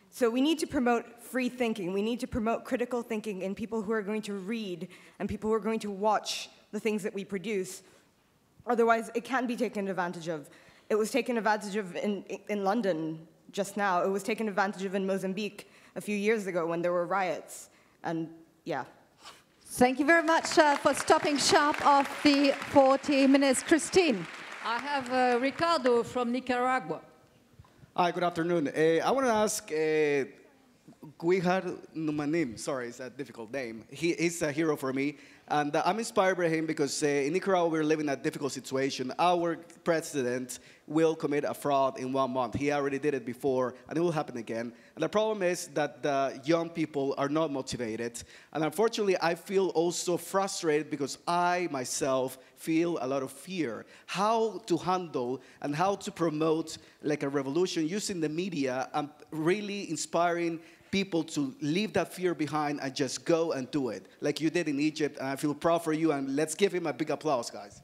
So we need to promote free thinking. We need to promote critical thinking in people who are going to read and people who are going to watch the things that we produce. Otherwise, it can be taken advantage of. It was taken advantage of in London just now. It was taken advantage of in Mozambique a few years ago when there were riots. And yeah. Thank you very much for stopping sharp of the 40 minutes. Christine. I have Ricardo from Nicaragua. Hi, good afternoon. I want to ask Guihar Numanim. Sorry, it's a difficult name. He's a hero for me. And I'm inspired by him because in Nicaragua, we're living in a difficult situation. Our president will commit a fraud in 1 month. He already did it before, and it will happen again. And the problem is that the young people are not motivated. And unfortunately, I feel also frustrated because I, myself, feel a lot of fear. How to handle and how to promote like a revolution using the media and really inspiring people to leave that fear behind and just go and do it, like you did in Egypt, and I feel proud for you, and let's give him a big applause, guys.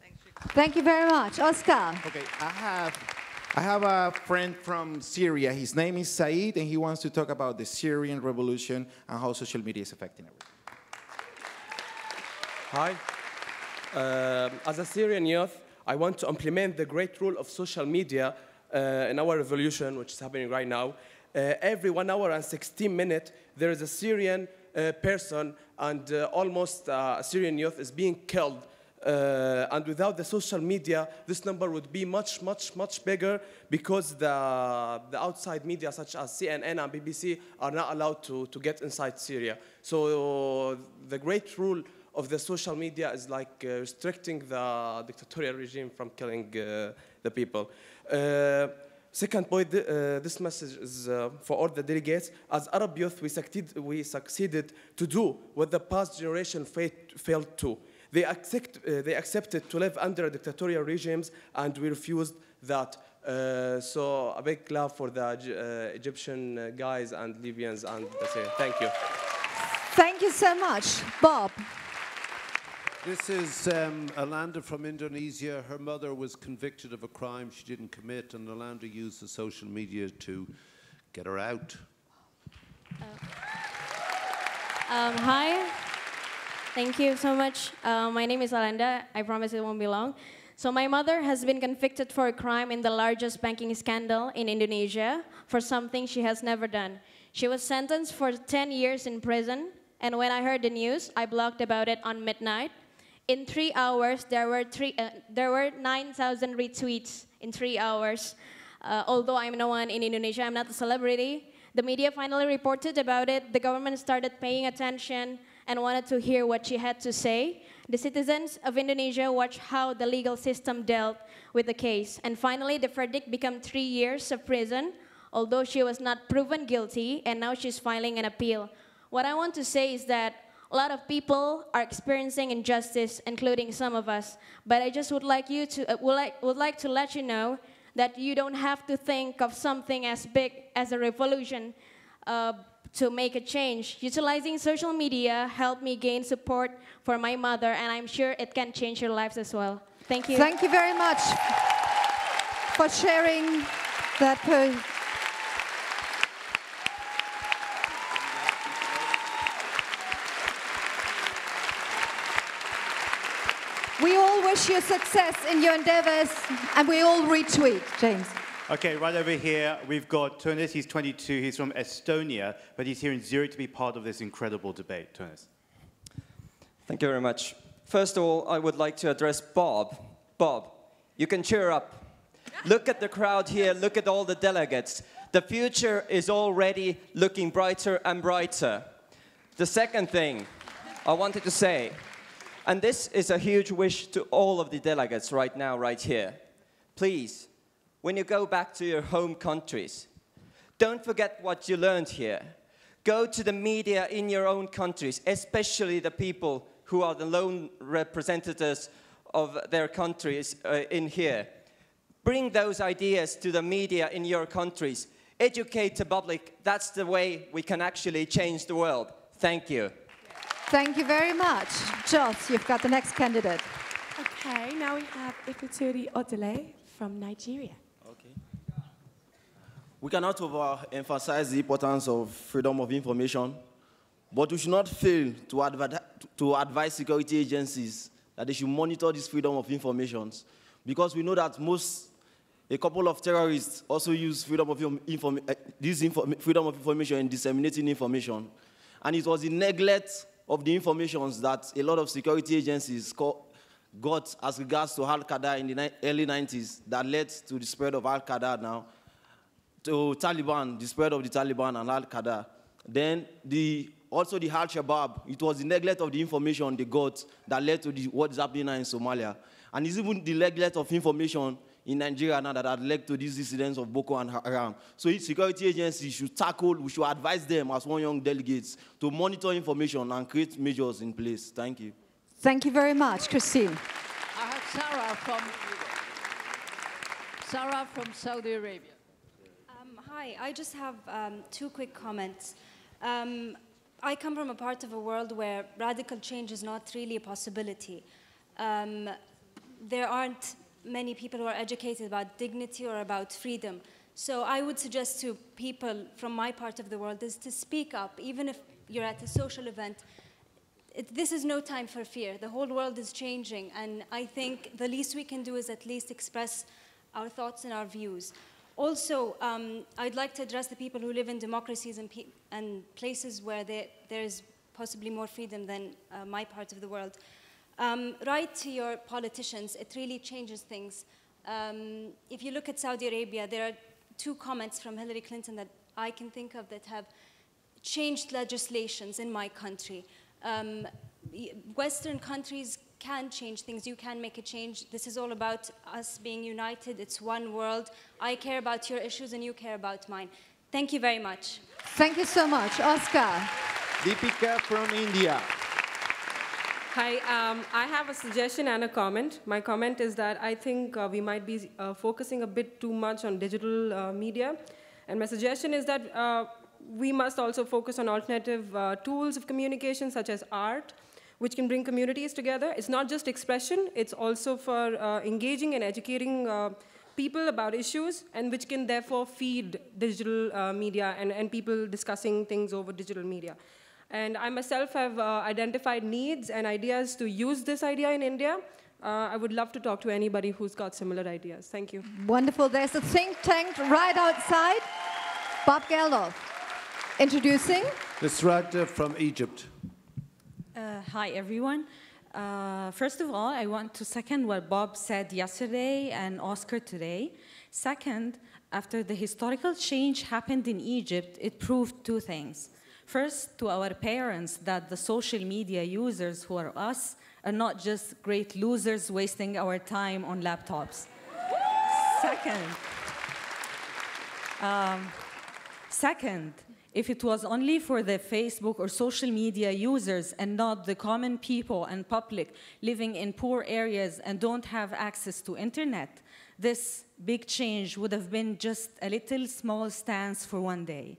Thank you very much. Oscar. Okay, I have a friend from Syria. His name is Said, and he wants to talk about the Syrian revolution and how social media is affecting everything. Hi. As a Syrian youth, I want to implement the great role of social media in our revolution, which is happening right now. Every 1 hour and 16 minutes, there is a Syrian person, and almost a Syrian youth is being killed. And without the social media, this number would be much, much, much bigger because the outside media, such as CNN and BBC, are not allowed to get inside Syria. So the great rule of the social media is like restricting the dictatorial regime from killing the people. Second point, this message is for all the delegates. As Arab youth, we succeeded to do what the past generation failed to. They accepted to live under dictatorial regimes, and we refused that. So a big love for the Egyptian guys and Libyans, and that's it. Thank you. Thank you so much. Bob. This is Alanda from Indonesia. Her mother was convicted of a crime she didn't commit, and Alanda used the social media to get her out. Hi. Thank you so much. My name is Alanda. I promise it won't be long. So my mother has been convicted for a crime in the largest banking scandal in Indonesia for something she has never done. She was sentenced for 10 years in prison, and when I heard the news, I blogged about it on midnight. In 3 hours, there were 9,000 retweets in 3 hours. Although I'm no one in Indonesia, I'm not a celebrity. The media finally reported about it. The government started paying attention and wanted to hear what she had to say. The citizens of Indonesia watched how the legal system dealt with the case. And finally, the verdict became 3 years of prison, although she was not proven guilty, and now she's filing an appeal. What I want to say is that a lot of people are experiencing injustice, including some of us. But I just would like to let you know that you don't have to think of something as big as a revolution to make a change. Utilizing social media helped me gain support for my mother, and I'm sure it can change your lives as well. Thank you. Thank you very much for sharing that. We all wish you success in your endeavors, and we all retweet, James. Okay, right over here, we've got Tunis. He's 22. He's from Estonia, but he's here in Zurich to be part of this incredible debate. Tunis. Thank you very much. First of all, I would like to address Bob. Bob, you can cheer up. Look at the crowd here. Look at all the delegates. The future is already looking brighter and brighter. The second thing I wanted to say, and this is a huge wish to all of the delegates right now, right here. Please, when you go back to your home countries, don't forget what you learned here. Go to the media in your own countries, especially the people who are the lone representatives of their countries in here. Bring those ideas to the media in your countries. Educate the public. That's the way we can actually change the world. Thank you. Thank you very much. Joss, you've got the next candidate. Okay, now we have Ifituri Odele from Nigeria. We cannot overemphasize the importance of freedom of information, but we should not fail to advise security agencies that they should monitor this freedom of information, because we know that a couple of terrorists also use freedom of information in disseminating information. And it was the neglect of the information that a lot of security agencies got as regards to Al-Qaeda in the early 90s that led to the spread of Al-Qaeda now, to Taliban, the spread of the Taliban and Al-Qaeda. Then also the Al-Shabaab, it was the neglect of the information they got that led to what is happening now in Somalia. And it's even the neglect of information in Nigeria now that had led to these incidents of Boko Haram. So security agencies we should advise them as one young delegates to monitor information and create measures in place. Thank you. Thank you very much, Christine. I have Sarah from Saudi Arabia. Hi, I just have 2 quick comments. I come from a part of the world where radical change is not really a possibility. There aren't many people who are educated about dignity or about freedom. So I would suggest to people from my part of the world is to speak up, even if you're at a social event. This is no time for fear. The whole world is changing, and I think the least we can do is at least express our thoughts and our views. Also, I'd like to address the people who live in democracies and places where there's possibly more freedom than my part of the world. Write to your politicians. It really changes things. If you look at Saudi Arabia, there are 2 comments from Hillary Clinton that I can think of that have changed legislations in my country. Western countries can change things. You can make a change. This is all about us being united. It's one world. I care about your issues and you care about mine. Thank you very much. Thank you so much. Oscar. Deepika from India. Hi, I have a suggestion and a comment. My comment is that I think we might be focusing a bit too much on digital media. And my suggestion is that we must also focus on alternative tools of communication, such as art, which can bring communities together. It's not just expression, it's also for engaging and educating people about issues, and which can therefore feed digital media and people discussing things over digital media. And I myself have identified needs and ideas to use this idea in India. I would love to talk to anybody who's got similar ideas. Thank you. Wonderful. There's a think tank right outside. Bob Geldof, introducing. Disruptive from Egypt. Hi, everyone. First of all, I want to second what Bob said yesterday and Oscar today. Second, After the historical change happened in Egypt, it proved two things. First, to our parents, that the social media users who are us are not just great losers wasting our time on laptops. Second, if it was only for the Facebook or social media users and not the common people and public living in poor areas and don't have access to internet, this big change would have been just a little small stance for one day.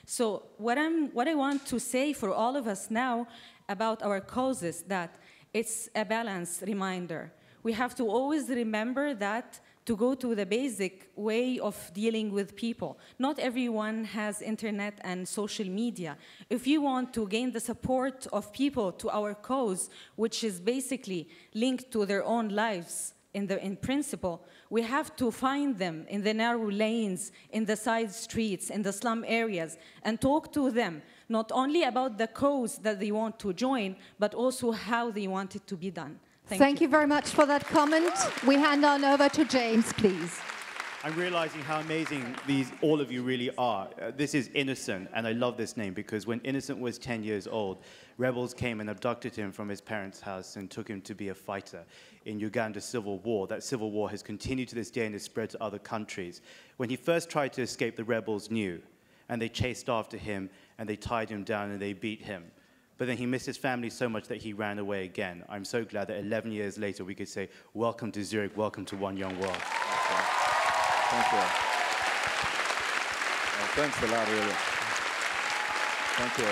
So what I want to say for all of us now about our causes, that it's a balanced reminder. We have to always remember that to go to the basic way of dealing with people. Not everyone has internet and social media. If you want to gain the support of people to our cause, which is basically linked to their own lives in principle, we have to find them in the narrow lanes, in the side streets, in the slum areas, and talk to them, not only about the cause that they want to join, but also how they want it to be done. Thank you very much for that comment. We hand on over to James, please. I'm realizing how amazing all of you really are. This is Innocent, and I love this name because when Innocent was 10 years old, rebels came and abducted him from his parents' house and took him to be a fighter in Uganda's civil war. That civil war has continued to this day and has spread to other countries. When he first tried to escape, the rebels knew, and they chased after him, and they tied him down, and they beat him. But then he missed his family so much that he ran away again. I'm so glad that 11 years later we could say, welcome to Zurich, welcome to One Young World. Thank you. Thanks a lot, really. Thank you.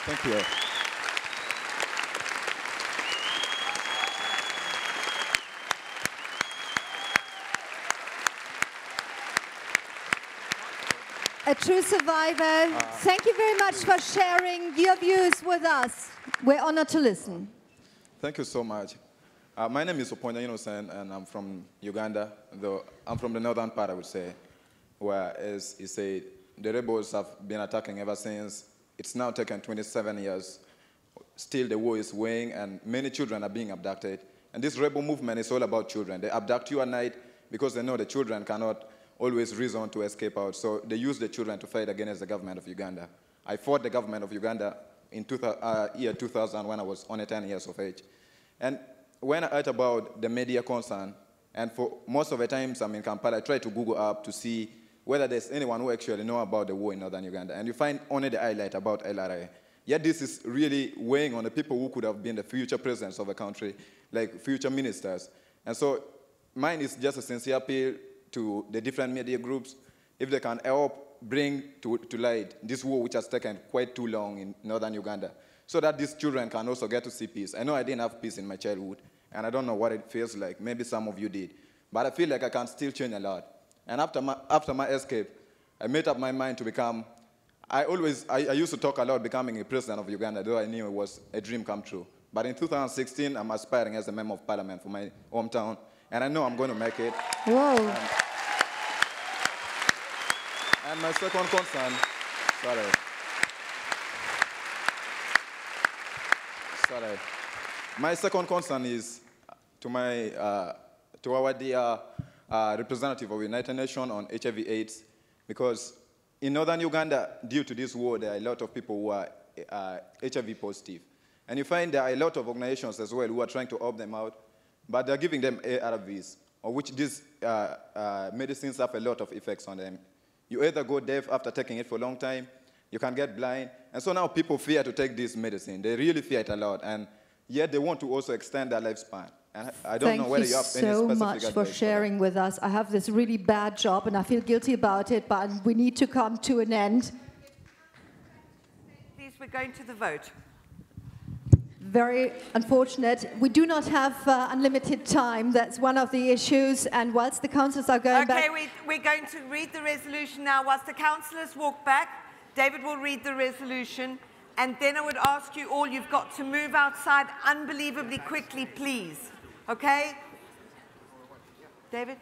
Thank you. A true survivor. Thank you very much for sharing your views with us. We're honored to listen. Thank you so much. My name is Oponya Innocent, and I'm from Uganda, though I'm from the northern part, I would say, where, as he said, the rebels have been attacking ever since. It's now taken 27 years. Still, the war is weighing, and many children are being abducted. And this rebel movement is all about children. They abduct you at night because they know the children cannot always reason to escape out. So they use the children to fight against the government of Uganda. I fought the government of Uganda in year 2000 when I was only 10 years of age. And when I heard about the media concern, and for most of the times I'm in Kampala, I try to Google up to see whether there's anyone who actually know about the war in northern Uganda. And you find only the highlight about LRA. Yet this is really weighing on the people who could have been the future presidents of the country, like future ministers. And so mine is just a sincere appeal to the different media groups, if they can help bring to light this war which has taken quite too long in northern Uganda, so that these children can also get to see peace. I know I didn't have peace in my childhood, and I don't know what it feels like. Maybe some of you did. But I feel like I can still change a lot. And after my escape, I made up my mind to become, I used to talk a lot becoming a president of Uganda, though I knew it was a dream come true. But in 2016, I'm aspiring as a member of parliament for my hometown, and I know I'm going to make it. Whoa. And my second concern, my second concern is to our dear representative of the United Nations on HIV/AIDS, because in northern Uganda, due to this war, there are a lot of people who are HIV positive. And you find there are a lot of organizations as well who are trying to help them out, but they're giving them ARVs, of which these medicines have a lot of effects on them. You either go deaf after taking it for a long time, you can get blind, and so now people fear to take this medicine. They really fear it a lot, and yet they want to also extend their lifespan. And I don't know whether you have any specific advice. Thank you so much for sharing with us. I have this really bad job, and I feel guilty about it, but we need to come to an end. Please, we're going to the vote. Very unfortunate. We do not have unlimited time. That's one of the issues. And whilst the councillors are going back... Okay, we're going to read the resolution now. Whilst the councillors walk back, David will read the resolution. And then I would ask you all, you've got to move outside unbelievably quickly, please. Okay? David?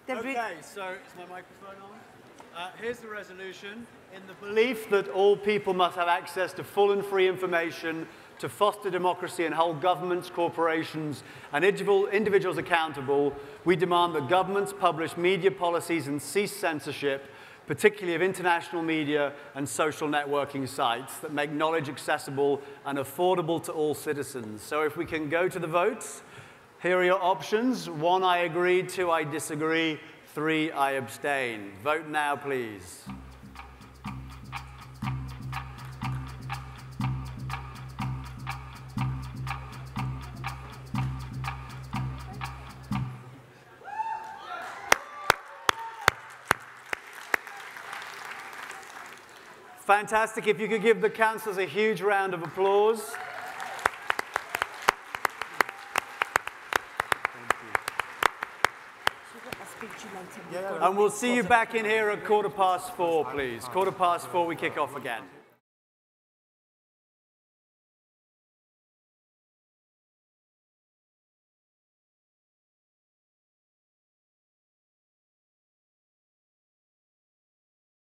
Okay, so is my microphone on? Here's the resolution. In the belief that all people must have access to full and free information to foster democracy and hold governments, corporations, and individuals accountable, we demand that governments publish media policies and cease censorship, particularly of international media and social networking sites that make knowledge accessible and affordable to all citizens. So if we can go to the votes, here are your options. 1, I agree. 2, I disagree. 3, I abstain. Vote now, please. Fantastic. If you could give the councillors a huge round of applause. And we'll see you back in here at 4:15, please. 4:15, we kick off again.